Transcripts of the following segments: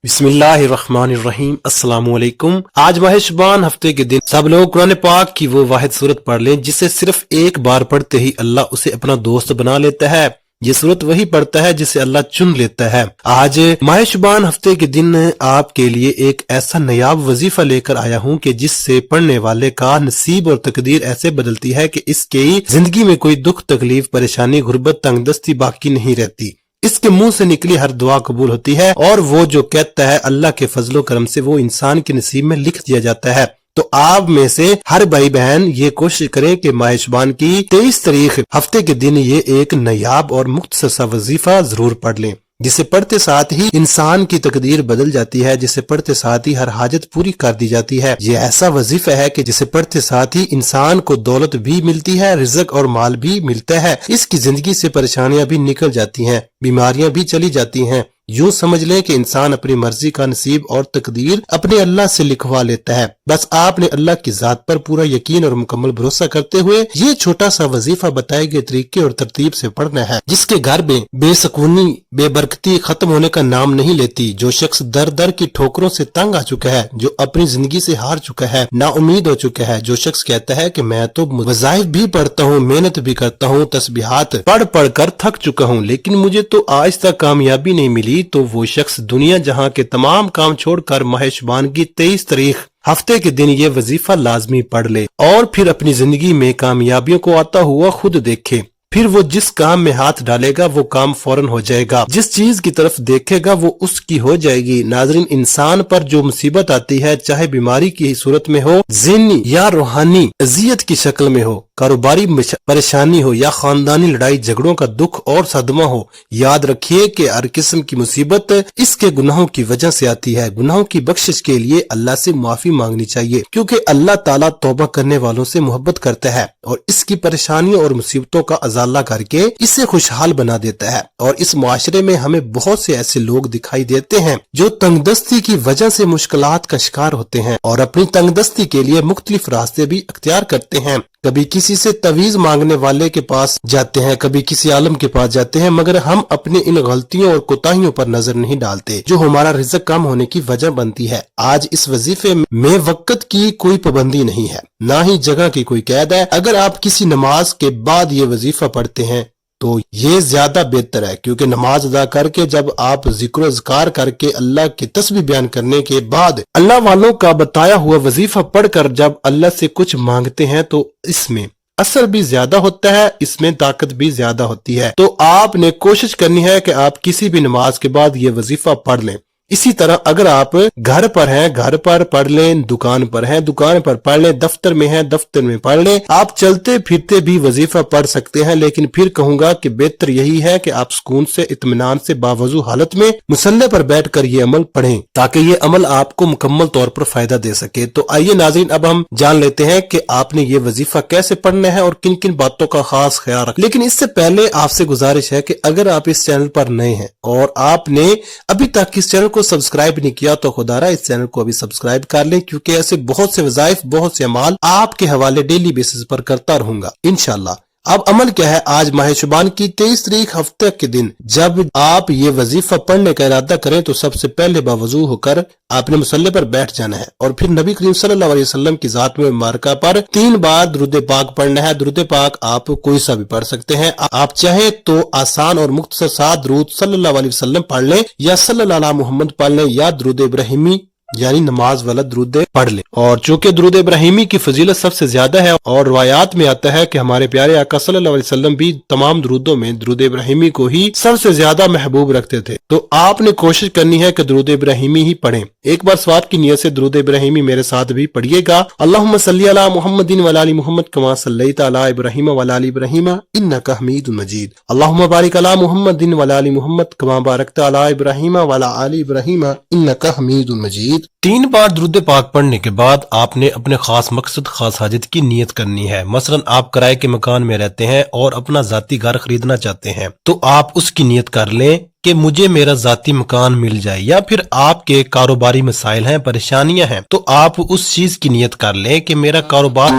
بسم اللہ الرحمن الرحیم، السلام علیکم۔ آج ماہ شعبان ہفتے کے دن سب لوگ قرآن پاک کی وہ واحد صورت پڑھ لیں جسے صرف ایک بار پڑھتے ہی اللہ اسے اپنا دوست بنا لیتا ہے۔ یہ صورت وہی پڑھتا ہے جسے اللہ چن لیتا ہے۔ آج ماہ شعبان ہفتے کے دن آپ کے لیے ایک ایسا نیاب وظیفہ لے کر آیا ہوں کہ جس سے پڑھنے والے کا نصیب اور تقدیر ایسے بدلتی ہے کہ اس کی زندگی میں کوئی دکھ، تکلیف، پریشانی، غربت، تنگ دستی باقی نہیں رہتی۔ اس کے منہ سے نکلی ہر دعا قبول ہوتی ہے اور وہ جو کہتا ہے اللہ کے فضل و کرم سے وہ انسان کے نصیب میں لکھ دیا جاتا ہے۔ تو آپ میں سے ہر بھائی بہن یہ کوشش کریں کہ ماہ شعبان کی 23 تاریخ ہفتے کے دن یہ ایک نیاب اور مختصر سا وظیفہ ضرور پڑھ لیں، جسے پڑھتے ساتھ ہی انسان کی تقدیر بدل جاتی ہے، جسے پڑھتے ساتھ ہی ہر حاجت پوری کر دی جاتی ہے۔ یہ ایسا وظیفہ ہے کہ جسے پڑھتے ساتھ ہی انسان کو دولت بھی ملتی ہے، رزق اور مال بھی ملتا ہے، اس کی زندگی سے پریشانیاں بھی نکل جاتی ہیں، بیماریاں بھی چلی جاتی ہیں۔ یوں سمجھ لیں کہ انسان اپنی مرضی کا نصیب اور تقدیر اپنے اللہ سے لکھوا لیتا ہے۔ بس آپ نے اللہ کی ذات پر پورا یقین اور مکمل بھروسہ کرتے ہوئے یہ چھوٹا سا وظیفہ بتائے گئے طریقے اور ترتیب سے پڑھنا ہے، جس کے گھر میں بے سکونی، بے برکتی ختم ہونے کا نام نہیں لیتی۔ جو شخص در در کی ٹھوکروں سے تنگ آ چکا ہے، جو اپنی زندگی سے ہار چکا ہے، نا امید ہو چکا ہے، جو شخص کہتا ہے کہ میں تو وظائف بھی پڑھتا ہوں، محنت بھی کرتا ہوں، تسبیحات پڑھ پڑھ کر تھک چکا ہوں، لیکن مجھے تو آج تک کامیابی نہیں ملی، تو وہ شخص دنیا جہاں کے تمام کام چھوڑ کر ماہ شعبان کی 23 تاریخ ہفتے کے دن یہ وظیفہ لازمی پڑھ لے اور پھر اپنی زندگی میں کامیابیوں کو آتا ہوا خود دیکھے۔ پھر وہ جس کام میں ہاتھ ڈالے گا وہ کام فوراً ہو جائے گا، جس چیز کی طرف دیکھے گا وہ اس کی ہو جائے گی۔ ناظرین، انسان پر جو مصیبت آتی ہے، چاہے بیماری کی صورت میں ہو، ذہنی یا روحانی اذیت کی شکل میں ہو، کاروباری پریشانی ہو یا خاندانی لڑائی جھگڑوں کا دکھ اور صدمہ ہو، یاد رکھیے کہ ہر قسم کی مصیبت اس کے گناہوں کی وجہ سے آتی ہے۔ گناہوں کی بخشش کے لیے اللہ سے معافی مانگنی چاہیے، کیونکہ اللہ تعالیٰ توبہ کرنے والوں سے محبت کرتا ہے اور اس کی پریشانیوں اور مصیبتوں کا ازالہ کر کے اسے خوشحال بنا دیتا ہے۔ اور اس معاشرے میں ہمیں بہت سے ایسے لوگ دکھائی دیتے ہیں جو تنگ دستی کی وجہ سے مشکلات کا شکار ہوتے ہیں اور اپنی تنگ دستی کے لیے مختلف راستے بھی اختیار کرتے ہیں۔ کبھی کسی سے تعویذ مانگنے والے کے پاس جاتے ہیں، کبھی کسی عالم کے پاس جاتے ہیں، مگر ہم اپنے ان غلطیوں اور کوتاہیوں پر نظر نہیں ڈالتے جو ہمارا رزق کم ہونے کی وجہ بنتی ہے۔ آج اس وظیفے میں وقت کی کوئی پابندی نہیں ہے، نہ ہی جگہ کی کوئی قید ہے۔ اگر آپ کسی نماز کے بعد یہ وظیفہ پڑھتے ہیں تو یہ زیادہ بہتر ہے، کیونکہ نماز ادا کر کے جب آپ ذکر و اذکار کر کے اللہ کی تسبیح بیان کرنے کے بعد اللہ والوں کا بتایا ہوا وظیفہ پڑھ کر جب اللہ سے کچھ مانگتے ہیں تو اس میں اثر بھی زیادہ ہوتا ہے، اس میں طاقت بھی زیادہ ہوتی ہے۔ تو آپ نے کوشش کرنی ہے کہ آپ کسی بھی نماز کے بعد یہ وظیفہ پڑھ لیں۔ اسی طرح اگر آپ گھر پر ہیں، گھر پر پڑھ لیں، دکان پر ہیں، دکان پر پڑھ لیں، دفتر میں ہیں، دفتر میں پڑھ لیں، آپ چلتے پھرتے بھی وظیفہ پڑھ سکتے ہیں۔ لیکن پھر کہوں گا کہ بہتر یہی ہے کہ آپ سکون سے، اطمینان سے، باوضو حالت میں مصلی پر بیٹھ کر یہ عمل پڑھیں تاکہ یہ عمل آپ کو مکمل طور پر فائدہ دے سکے۔ تو آئیے ناظرین، اب ہم جان لیتے ہیں کہ آپ نے یہ وظیفہ کیسے پڑھنا ہے اور کن کن باتوں کا خاص خیال رکھنا۔ لیکن اس سے پہلے آپ سے گزارش ہے کہ اگر آپ اس چینل پر نئے ہیں اور آپ نے ابھی تک اس چینل کو سبسکرائب نہیں کیا تو خدا را اس چینل کو ابھی سبسکرائب کر لیں، کیونکہ ایسے بہت سے وظائف، بہت سے اعمال آپ کے حوالے ڈیلی بیسس پر کرتا رہوں گا انشاءاللہ۔ اب عمل کیا ہے؟ آج ماہ شعبان کی 23 تاریخ ہفتے کے دن جب آپ یہ وظیفہ پڑھنے کا ارادہ کریں تو سب سے پہلے باوضو ہو کر آپ نے مصلی پر بیٹھ جانا ہے اور پھر نبی کریم صلی اللہ علیہ وسلم کی ذات میں مبارکہ پر 3 بار درود پاک پڑھنا ہے۔ درود پاک آپ کوئی سا بھی پڑھ سکتے ہیں، آپ چاہیں تو آسان اور مختصر سا درود صلی اللہ علیہ وسلم پڑھ لیں یا صلی اللہ علیہ محمد پڑھ لیں یا درود ابراہیمی یعنی نماز والا درود پڑھ لیں۔ اور چونکہ درود ابراہیمی کی فضیلت سب سے زیادہ ہے اور روایات میں آتا ہے کہ ہمارے پیارے آقا صلی اللہ علیہ وسلم بھی تمام درودوں میں درود ابراہیمی کو ہی سب سے زیادہ محبوب رکھتے تھے، تو آپ نے کوشش کرنی ہے کہ درود ابراہیمی ہی پڑھیں۔ ایک بار ثواب کی نیت سے درود ابراہیمی میرے ساتھ بھی پڑھیے گا۔ اللہم صلی علی محمد وعلی آل محمد کما صلیت علی ابراہیم وعلی آل ابراہیم انک حمید مجید۔ اللہم بارک علی محمد وعلی آل محمد کما بارکت علی ابراہیم وعلی آل ابراہیم انک حمید مجید۔ 3 بار درود پاک پڑھنے کے بعد آپ نے اپنے خاص مقصد، خاص حاجت کی نیت کرنی ہے۔ مثلا آپ کرائے کے مکان میں رہتے ہیں اور اپنا ذاتی گھر خریدنا چاہتے ہیں تو آپ اس کی نیت کر لیں کہ مجھے میرا ذاتی مکان مل جائے، یا پھر آپ کے کاروباری مسائل ہیں، پریشانیاں ہیں تو آپ اس چیز کی نیت کر لیں کہ میرا کاروبار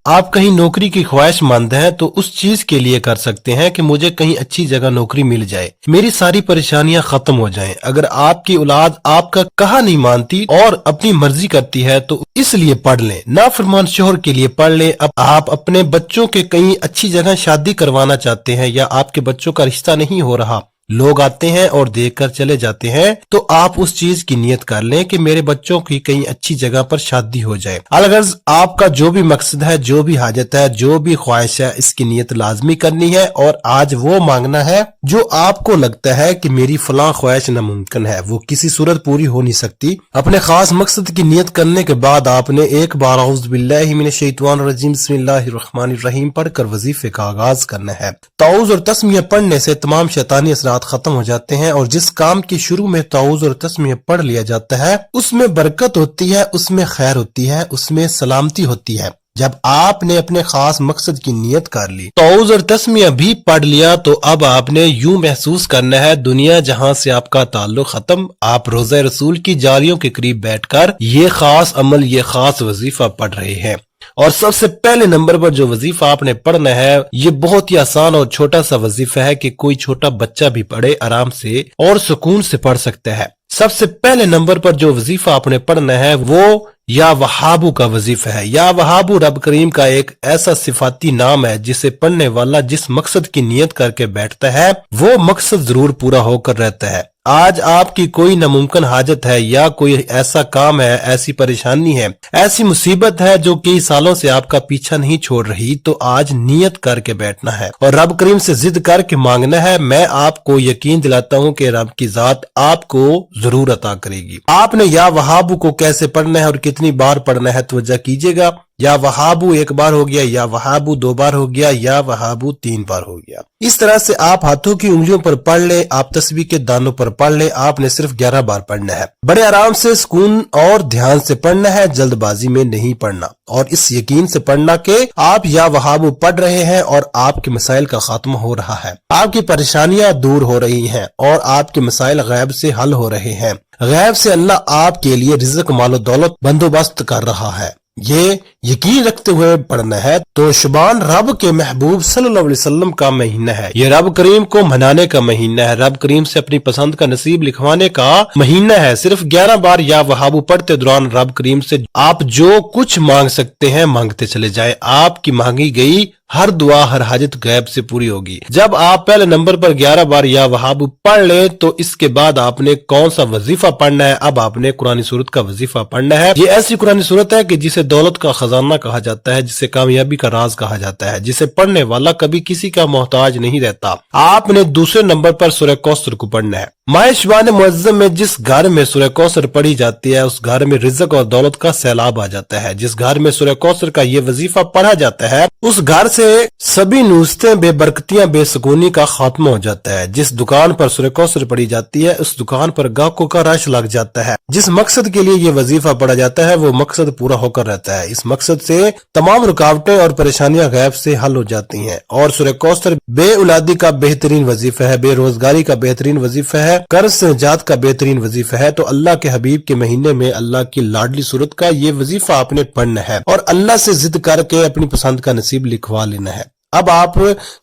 آپ کہیں نوکری کی خواہش مند ہیں تو اس چیز کے لیے کر سکتے ہیں کہ مجھے کہیں اچھی جگہ نوکری مل جائے، میری ساری پریشانیاں ختم ہو جائیں۔ اگر آپ کی اولاد آپ کا کہا نہیں مانتی اور اپنی مرضی کرتی ہے تو اس لیے پڑھ لیں، نافرمان شوہر کے لیے پڑھ لیں۔ اب آپ اپنے بچوں کے کہیں اچھی جگہ شادی کروانا چاہتے ہیں یا آپ کے بچوں کا رشتہ نہیں ہو رہا، لوگ آتے ہیں اور دیکھ کر چلے جاتے ہیں، تو آپ اس چیز کی نیت کر لیں کہ میرے بچوں کی کہیں اچھی جگہ پر شادی ہو جائے۔ الغرض آپ کا جو بھی مقصد ہے، جو بھی حاجت ہے، جو بھی خواہش ہے، اس کی نیت لازمی کرنی ہے اور آج وہ مانگنا ہے جو آپ کو لگتا ہے کہ میری فلاں خواہش ناممکن ہے، وہ کسی صورت پوری ہو نہیں سکتی۔ اپنے خاص مقصد کی نیت کرنے کے بعد آپ نے ایک بار اعوذ باللہ من الشیطان الرجیم بسم اللہ الرحمن الرحیم پڑھ کر وظیفے کا آغاز کرنا ہے۔ تعوذ اور تسمیہ پڑھنے سے تمام شیطانی اثرات ختم ہو جاتے ہیں، اور جس کام کی شروع میں تعوذ اور تسمیہ پڑھ لیا جاتا ہے اس میں برکت ہوتی ہے، اس میں خیر ہوتی ہے، اس میں سلامتی ہوتی ہے۔ جب آپ نے اپنے خاص مقصد کی نیت کر لی، تعوذ اور تسمیہ بھی پڑھ لیا، تو اب آپ نے یوں محسوس کرنا ہے دنیا جہاں سے آپ کا تعلق ختم، آپ روضہ رسول کی جالیوں کے قریب بیٹھ کر یہ خاص عمل، یہ خاص وظیفہ پڑھ رہے ہیں۔ اور سب سے پہلے نمبر پر جو وظیفہ آپ نے پڑھنا ہے یہ بہت ہی آسان اور چھوٹا سا وظیفہ ہے کہ کوئی چھوٹا بچہ بھی پڑھے، آرام سے اور سکون سے پڑھ سکتا ہے۔ سب سے پہلے نمبر پر جو وظیفہ آپ نے پڑھنا ہے وہ یا وہابو کا وظیفہ ہے۔ یا وہابو رب کریم کا ایک ایسا صفاتی نام ہے جسے پڑھنے والا جس مقصد کی نیت کر کے بیٹھتا ہے وہ مقصد ضرور پورا ہو کر رہتا ہے۔ آج آپ کی کوئی ناممکن حاجت ہے یا کوئی ایسا کام ہے، ایسی پریشانی ہے، ایسی مصیبت ہے جو کئی سالوں سے آپ کا پیچھا نہیں چھوڑ رہی، تو آج نیت کر کے بیٹھنا ہے اور رب کریم سے ضد کر کے مانگنا ہے۔ میں آپ کو یقین دلاتا ہوں کہ رب کی ذات آپ کو ضرور عطا کرے گی۔ آپ نے یا وہابو کو کیسے پڑھنا ہے اور کتنی بار پڑھنا ہے توجہ کیجیے گا۔ یا وہابو ایک بار ہو گیا، یا وہابو 2 بار ہو گیا، یا وہابو 3 بار ہو گیا۔ اس طرح سے آپ ہاتھوں کی انگلیوں پر پڑھ لیں، آپ تسبیح کے دانوں پر پڑھ لیں۔ آپ نے صرف 11 بار پڑھنا ہے، بڑے آرام سے، سکون اور دھیان سے پڑھنا ہے، جلد بازی میں نہیں پڑھنا، اور اس یقین سے پڑھنا کہ آپ یا وہابو پڑھ رہے ہیں اور آپ کے مسائل کا خاتمہ ہو رہا ہے، آپ کی پریشانیاں دور ہو رہی ہیں اور آپ کے مسائل غیب سے حل ہو رہے ہیں۔ غیب سے اللہ آپ کے لیے رزق، مال و دولت بندوبست کر رہا ہے، یہ یقین رکھتے ہوئے پڑھنا ہے۔ تو شبان رب کے محبوب صلی اللہ علیہ وسلم کا مہینہ ہے، یہ رب کریم کو منانے کا مہینہ ہے، رب کریم سے اپنی پسند کا نصیب لکھوانے کا مہینہ ہے۔ صرف 11 بار یا وہابو پڑھتے دوران رب کریم سے آپ جو کچھ مانگ سکتے ہیں مانگتے چلے جائیں، آپ کی مانگی گئی ہر دعا، ہر حاجت غیب سے پوری ہوگی۔ جب آپ پہلے نمبر پر 11 بار یا وہابو پڑھ لیں تو اس کے بعد آپ نے کون سا وظیفہ پڑھنا ہے؟ اب آپ نے قرآن سورت کا وظیفہ پڑھنا ہے۔ یہ ایسی قرآن سورت ہے کہ جسے دولت کا خزانہ کہا جاتا ہے، جسے کامیابی کا راز کہا جاتا ہے، جسے پڑھنے والا کبھی کسی کا محتاج نہیں رہتا۔ آپ نے دوسرے نمبر پر سورہ کوثر کو پڑھنا ہے۔ ماہ شبان معظم میں جس گھر میں سورہ کوثر پڑھی جاتی ہے اس گھر میں رزق اور دولت کا سیلاب آ جاتا ہے۔ جس گھر میں سورہ کوثر کا یہ وظیفہ پڑھا جاتا ہے اس گھر سے سبھی نوستیں، بے برکتیاں، بے سکونی کا خاتمہ ہو جاتا ہے۔ جس دکان پر سورہ کوثر پڑھی جاتی ہے اس دکان پر گاہکوں کا رش لگ جاتا ہے۔ جس مقصد کے لیے یہ وظیفہ پڑھا جاتا ہے وہ مقصد پورا ہو کر رہتا ہے۔ اس مقصد سے تمام رکاوٹیں اور پریشانیاں غیب سے حل ہو جاتی ہیں۔ اور سورہ کوثر بے اولادی کا بہترین وظیفہ ہے، بے روزگاری کا بہترین وظیفہ ہے، قرض سے نجات کا بہترین وظیفہ ہے۔ تو اللہ کے حبیب کے مہینے میں اللہ کی لاڈلی صورت کا یہ وظیفہ آپ نے پڑھنا ہے اور اللہ سے ضد کر کے اپنی پسند کا نصیب لکھوا لینا ہے۔ اب آپ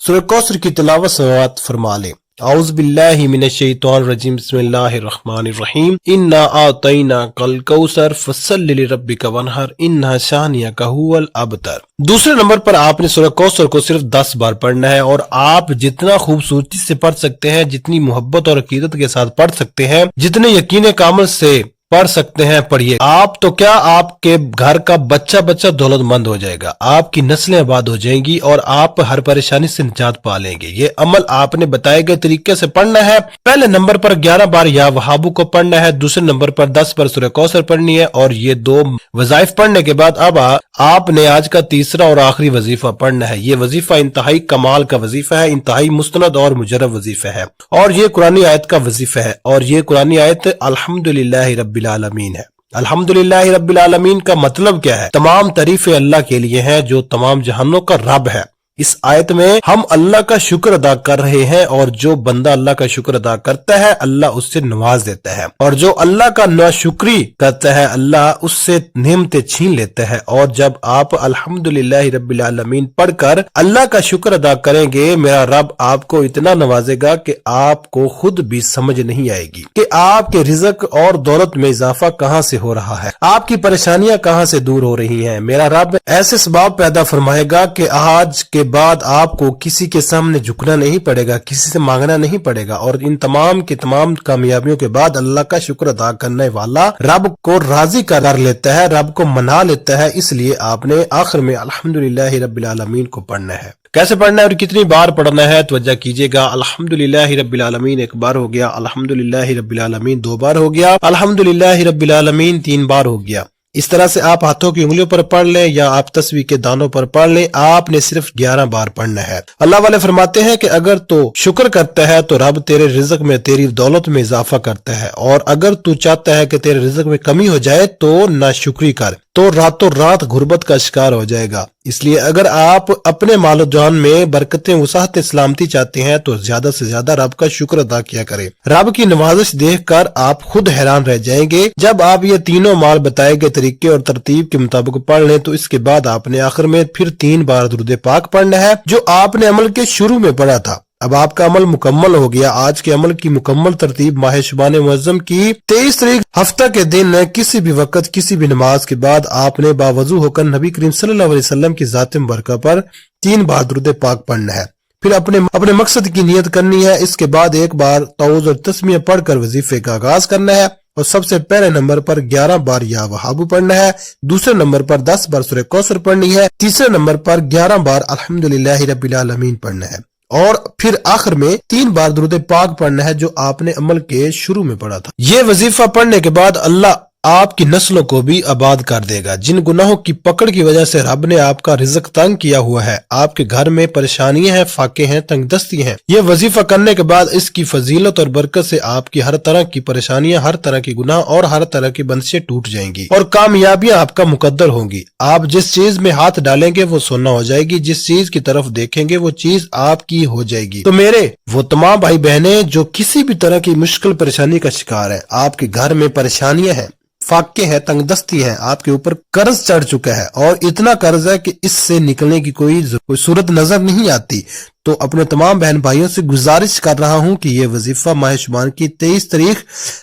سورہ کوثر کی تلاوت سماعت فرما لیں۔ اعوذ باللہ من الشیطان الرجیم بسم اللہ الرحمن الرحیم انا اعطیناک الکوثر فصل لربک وانحر ان شانئک ھو الابتر۔ دوسرے نمبر پر آپ نے سورہ کوثر کو صرف 10 بار پڑھنا ہے، اور آپ جتنا خوبصورتی سے پڑھ سکتے ہیں، جتنی محبت اور عقیدت کے ساتھ پڑھ سکتے ہیں، جتنے یقین کامل سے پڑھ سکتے ہیں پڑھیے۔ آپ تو کیا، آپ کے گھر کا بچہ دولت مند ہو جائے گا، آپ کی نسلیں آباد ہو جائیں گی اور آپ ہر پریشانی سے نجات پا لیں گے۔ یہ عمل آپ نے بتائے گئے طریقے سے پڑھنا ہے۔ پہلے نمبر پر 11 بار یا وہابو کو پڑھنا ہے، دوسرے نمبر پر 10 بار سورہ کوثر پڑھنی ہے، اور یہ 2 وظائف پڑھنے کے بعد اب آپ نے آج کا تیسرا اور آخری وظیفہ پڑھنا ہے۔ یہ وظیفہ انتہائی کمال کا وظیفہ ہے، انتہائی مستند اور مجرب وظیفہ ہے، اور یہ قرآن آیت کا وظیفہ ہے، اور یہ قرآن آیت الحمدللہ رب العالمین ہے۔ الحمدللہ رب العالمین کا مطلب کیا ہے؟ تمام تعریفیں اللہ کے لیے ہیں جو تمام جہانوں کا رب ہے۔ اس آیت میں ہم اللہ کا شکر ادا کر رہے ہیں، اور جو بندہ اللہ کا شکر ادا کرتا ہے اللہ اس سے نواز دیتا ہے، اور جو اللہ کا ناشکری کرتا ہے اللہ اس سے نعمتیں چھین لیتا ہے۔ اور جب آپ الحمدللہ رب العالمین پڑھ کر اللہ کا شکر ادا کریں گے، میرا رب آپ کو اتنا نوازے گا کہ آپ کو خود بھی سمجھ نہیں آئے گی کہ آپ کے رزق اور دولت میں اضافہ کہاں سے ہو رہا ہے، آپ کی پریشانیاں کہاں سے دور ہو رہی ہیں۔ میرا رب ایسے اسباب پیدا فرمائے گا کہ آج کے بعد آپ کو کسی کے سامنے جھکنا نہیں پڑے گا، کسی سے مانگنا نہیں پڑے گا، اور ان تمام کی تمام کامیابیوں کے بعد اللہ کا شکر ادا کرنے والا رب کو راضی کر لیتا ہے، رب کو منا لیتا ہے۔ اس لیے آپ نے آخر میں الحمدللہ رب العالمین کو پڑھنا ہے۔ کیسے پڑھنا ہے اور کتنی بار پڑھنا ہے توجہ کیجیے گا۔ الحمدللہ رب العالمین ایک بار ہو گیا، الحمدللہ رب العالمین دو بار ہو گیا، الحمدللہ رب العالمین تین بار ہو گیا۔ اس طرح سے آپ ہاتھوں کی انگلیوں پر پڑھ لیں یا آپ تسبیح کے دانوں پر پڑھ لیں، آپ نے صرف 11 بار پڑھنا ہے۔ اللہ والے فرماتے ہیں کہ اگر تو شکر کرتا ہے تو رب تیرے رزق میں، تیری دولت میں اضافہ کرتا ہے، اور اگر تو چاہتا ہے کہ تیرے رزق میں کمی ہو جائے تو ناشکری کر، تو راتوں رات غربت کا شکار ہو جائے گا۔ اس لیے اگر آپ اپنے مال و جان میں برکتیں، وسعت، سلامتی چاہتے ہیں تو زیادہ سے زیادہ رب کا شکر ادا کیا کریں۔ رب کی نوازش دیکھ کر آپ خود حیران رہ جائیں گے۔ جب آپ یہ تینوں مال بتائے گئے طریقے اور ترتیب کے مطابق پڑھ لیں تو اس کے بعد آپ نے آخر میں پھر 3 بار درود پاک پڑھنا ہے جو آپ نے عمل کے شروع میں پڑھا تھا۔ اب آپ کا عمل مکمل ہو گیا۔ آج کے عمل کی مکمل ترتیب ماہ شعبان معظم کی 23 تاریخ ہفتہ کے دن کسی بھی وقت کسی بھی نماز کے بعد آپ نے باوضو ہو کر نبی کریم صلی اللہ علیہ وسلم کی ذات مبارکہ پر 3 بار درود پاک پڑھنا ہے، پھر اپنے مقصد کی نیت کرنی ہے۔ اس کے بعد 1 بار تعوذ اور تسمیہ پڑھ کر وظیفے کا آغاز کرنا ہے، اور سب سے پہلے نمبر پر 11 بار یا وہاب پڑھنا ہے، دوسرے نمبر پر 10 بار سورہ کوثر پڑھنی ہے، تیسرے نمبر پر 11 بار الحمدللہ رب العالمین پڑھنا ہے، اور پھر آخر میں 3 بار درود پاک پڑھنا ہے جو آپ نے عمل کے شروع میں پڑھا تھا۔ یہ وظیفہ پڑھنے کے بعد اللہ آپ کی نسلوں کو بھی آباد کر دے گا۔ جن گناہوں کی پکڑ کی وجہ سے رب نے آپ کا رزق تنگ کیا ہوا ہے، آپ کے گھر میں پریشانیاں ہیں، فاقے ہیں، تنگ دستی ہیں، یہ وظیفہ کرنے کے بعد اس کی فضیلت اور برکت سے آپ کی ہر طرح کی پریشانیاں، ہر طرح کی گناہ اور ہر طرح کی بندشیں ٹوٹ جائیں گی، اور کامیابیاں آپ کا مقدر ہوں گی۔ آپ جس چیز میں ہاتھ ڈالیں گے وہ سونا ہو جائے گی، جس چیز کی طرف دیکھیں گے وہ چیز آپ کی ہو جائے گی۔ تو میرے وہ تمام بھائی بہنیں جو کسی بھی طرح کی مشکل پریشانی کا شکار ہیں، آپ کے گھر میں پریشانیاں ہیں، فاقے ہیں، تنگ دستی ہے، آپ کے اوپر قرض چڑھ چکا ہے، اور اتنا قرض ہے کہ اس سے نکلنے کی کوئی صورت نظر نہیں آتی، تو اپنے تمام بہن بھائیوں سے گزارش کر رہا ہوں کہ یہ وظیفہ ماہ شعبان کی 23 تاریخ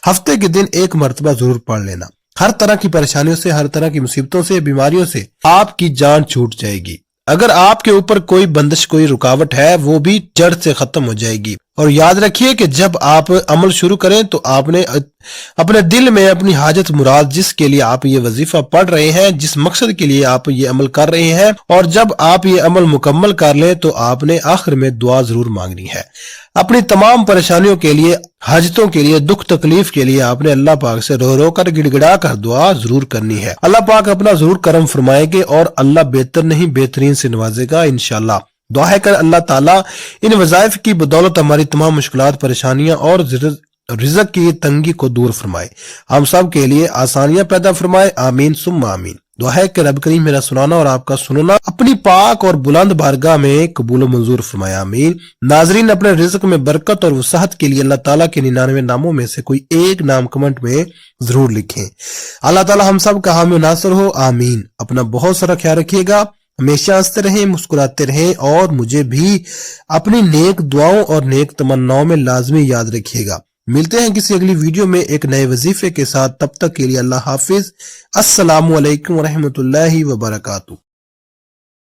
ہفتے کے دن 1 مرتبہ ضرور پڑھ لینا۔ ہر طرح کی پریشانیوں سے، ہر طرح کی مصیبتوں سے، بیماریوں سے آپ کی جان چھوٹ جائے گی۔ اگر آپ کے اوپر کوئی بندش، کوئی رکاوٹ ہے، وہ بھی جڑ سے ختم ہو جائے گی۔ اور یاد رکھیے کہ جب آپ عمل شروع کریں تو آپ نے اپنے دل میں اپنی حاجت مراد، جس کے لیے آپ یہ وظیفہ پڑھ رہے ہیں، جس مقصد کے لیے آپ یہ عمل کر رہے ہیں، اور جب آپ یہ عمل مکمل کر لیں تو آپ نے آخر میں دعا ضرور مانگنی ہے۔ اپنی تمام پریشانیوں کے لیے، حاجتوں کے لیے، دکھ تکلیف کے لیے آپ نے اللہ پاک سے رو رو کر، گڑ گڑا کر دعا ضرور کرنی ہے۔ اللہ پاک اپنا ضرور کرم فرمائے گے، اور اللہ بہتر نہیں بہترین سے نوازے گا انشاءاللہ۔ دعا ہے کر اللہ تعالیٰ ان وظائف کی بدولت ہماری تمام مشکلات، پریشانیاں اور رزق کی تنگی کو دور فرمائے، ہم سب کے لیے آسانیاں پیدا فرمائے، آمین ثم آمین۔ دعا ہے کہ رب کریم میرا سنانا اور آپ کا سننا اپنی پاک اور بلند بارگاہ میں قبول و منظور فرمائے، آمین۔ ناظرین، اپنے رزق میں برکت اور وسعت کے لیے اللہ تعالیٰ کے 99 ناموں میں سے کوئی ایک نام کمنٹ میں ضرور لکھیں۔ اللہ تعالیٰ ہم سب کا حامی و ناصر ہو، آمین۔ اپنا بہت سارا خیال رکھیے گا، ہمیشہ ہنستے رہیں، مسکراتے رہیں، اور مجھے بھی اپنی نیک دعاؤں اور نیک تمناؤں میں لازمی یاد رکھیے گا۔ ملتے ہیں کسی اگلی ویڈیو میں ایک نئے وظیفے کے ساتھ، تب تک کے لیے اللہ حافظ۔ السلام علیکم ورحمۃ اللہ وبرکاتہ۔